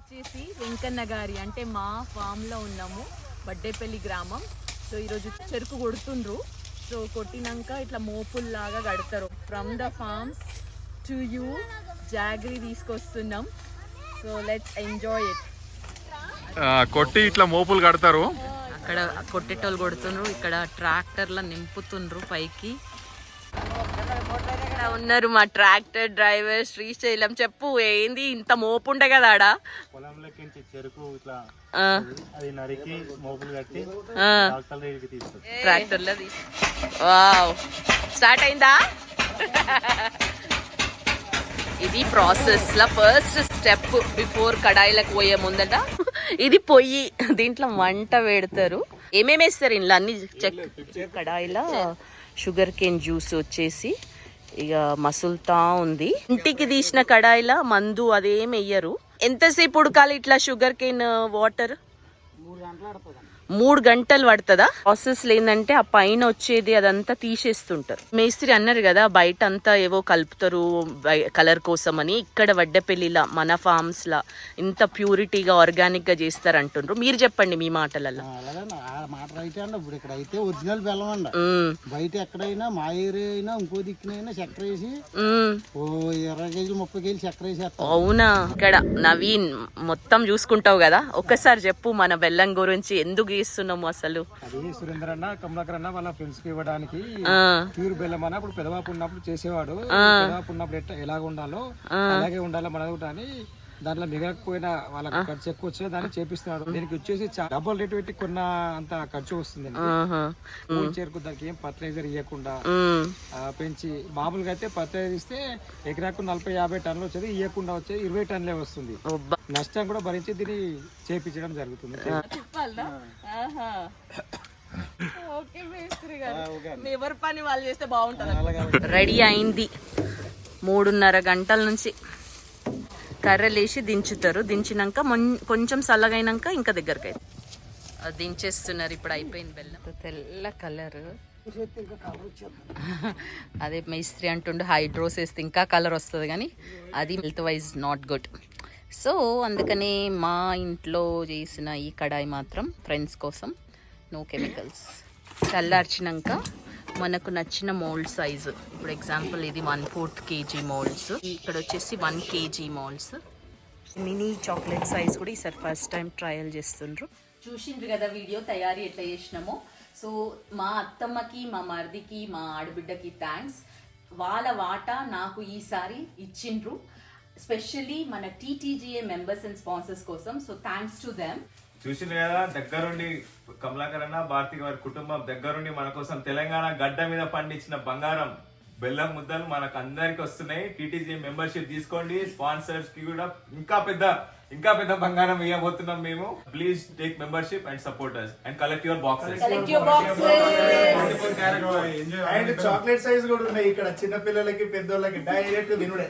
వచ్చేసి వెంకన్న గారి అంటే మా ఫామ్ లో ఉన్నాము, బడ్డేపల్లి గ్రామం. సో ఈరోజు చెరుకు కొడుతుండ్రు. సో కొట్టినాక ఇట్లా మోపుల్లాగా కడతారు. From the farms to you jaggery తీసుకొస్తున్నాం. So let's enjoy it. కొట్టి ఇట్లా మోపులు కడతారు. అక్కడ కొట్టేటోళ్ళు కొడుతుండ్రు, ఇక్కడ ట్రాక్టర్ల నింపుతుండ్రు పైకి. ఉన్నారు మా ట్రాక్టర్ డ్రైవర్ శ్రీశైలం. చెప్పు ఏంది ఇంత మోపు ఉండే కదా ఆడ పొలంలోకి చెరుకు ఇట్లా అది నరికి మోపులు కట్టి ట్రాక్టర్ లో వావ్ స్టార్ట్ అయిందా? ఇది ప్రాసెస్ లా ఫస్ట్ స్టెప్ బిఫోర్ కడాయిలకు పోయే ముందట ఇది పొయ్యి. దీంట్లో వంట పెడతారు. ఏమేమి వేస్తారు ఇంట్లో అన్ని చెక్. కడాయిలో షుగర్ కేన్ జ్యూస్ వచ్చేసి ఇక మసులుతా ఉంది. ఇంటికి తీసిన కడాయిలా మందు అదేం వెయ్యరు. ఎంతసేపు ఉడకాలి ఇట్లా షుగర్ కేన్ వాటర్? 3 గంటలు పడుతుందా? ప్రాసెస్ ఏంటంటే ఆ పైన వచ్చేది అదంతా తీసేస్తుంటారు. మేస్త్రి అన్నారు కదా బయట అంతా ఏవో కలుపుతారు కలర్ కోసం అని. ఇక్కడ వడ్డపల్లిలా మన ఫార్మ్స్ లా ఇంత ప్యూరిటీగా ఆర్గానిక్ గా చేస్తారు అంటుండ్రు. మీరు చెప్పండి మీ మాటలలో. ఇప్పుడు ఇక్కడ అయితే ఒరిజినల్ బెల్లం అండి. బయట ఎక్కడైనా మా ఏరియా అయినా ఇంకో దిక్కునైనా చక్కెర వేసి 20 కేజీలు 30 కేజీలు చక్కెర వేసి. అవునా? ఇక్కడ నవీన్ మొత్తం చూసుకుంటావు కదా, ఒక్కసారి చెప్పు మన బెల్లం గురించి ఎందుకు ఇస్తున్నాము అసలు. అది సురేంద్ర అన్న కమలాకర్ అన్న వాళ్ళ ఫ్రెండ్స్ కి ఇవ్వడానికి ప్యూర్ బెల్లం అన్న అప్పుడు పెదవాపు ఉన్నప్పుడు చేసేవాడు. పెదవాపు ఉన్నప్పుడు ఎలాగ ఉండాలో అలాగే ఉండాలో మన అని దాంట్లో మిగకపోయినా వాళ్ళకి ఖర్చు ఎక్కువ వచ్చినా దాన్ని చేపిస్తున్నాడు. దీనికి వచ్చేసి డబుల్ రేట్ పెట్టి కొన్న అంత ఖర్చు వస్తుంది. చేరుకు దానికి ఏం ఫర్టిలైజర్ ఇవ్వకుండా పెంచి మామూలుగా అయితే ఫర్టిలైజర్ ఇస్తే ఎకరాకు 40-50 టన్నులు వచ్చేది, ఇవ్వకుండా వచ్చేది 20 టన్నులే వస్తుంది. నష్టం కూడా భరించి దీన్ని చేపించడం జరుగుతుంది. ఎవరి పని వాళ్ళు చేస్తే బాగుంటుంది. రెడీ అయింది. 3.5 గంటల నుంచి కర్రలేసి దించుతారు. దించినాక కొంచెం చల్లగైనాక ఇంకా దగ్గరకి అది దించేస్తున్నారు. ఇప్పుడు అయిపోయింది బెల్లం. తెల్ల కలర్ అదే మేస్త్రి అంటుండే హైడ్రోస్ వేస్తే ఇంకా కలర్ వస్తుంది కానీ అది health wise not good. So అందుకని మా ఇంట్లో చేసిన ఈ కడాయి మాత్రం ఫ్రెండ్స్ కోసం, నో కెమికల్స్. చల్లార్చినాక మనకు నచ్చిన మోల్డ్ సైజు, ఇప్పుడు ఎగ్జాంపుల్ ఇది 1/4 kg మోల్డ్స్, ఇక్కడ వచ్చేసి 1 kg moulds. Mini chocolate size కూడా ఈసారి ఫస్ట్ టైం ట్రయల్ చేస్తుండ్రు. చూసిండ్రు కదా వీడియో తయారీ ఎట్లా చేసినామో. సో మా అత్తమ్మకి, మా మరిదికి, మా ఆడబిడ్డకి థ్యాంక్స్. వాళ్ళ వాటా నాకు ఈసారి ఇచ్చిండ్రు, స్పెషల్లీ మన TTGA మెంబర్స్ అండ్ స్పాన్సర్స్ కోసం. So thanks to them. చూసింది కదా దగ్గరుండి కమలాకర్ అన్న భారతి వారి కుటుంబం దగ్గరుండి మన కోసం తెలంగాణ గడ్డ మీద పండించిన బంగారం బెల్లం ముద్దలు మనకు అందరికి వస్తున్నాయి. TTGA మెంబర్షిప్ తీసుకోండి. స్పాన్సర్స్ కి కూడా ఇంకా పెద్ద బంగారం ఇవ్వబోతున్నాం మేము. Please take membership and support us and collect your boxes. And chocolate size కూడా ఉన్నాయి ఇక్కడ. చిన్న పిల్లలకి పెద్దోళ్ళకి డైరెక్ట్ తినుడే.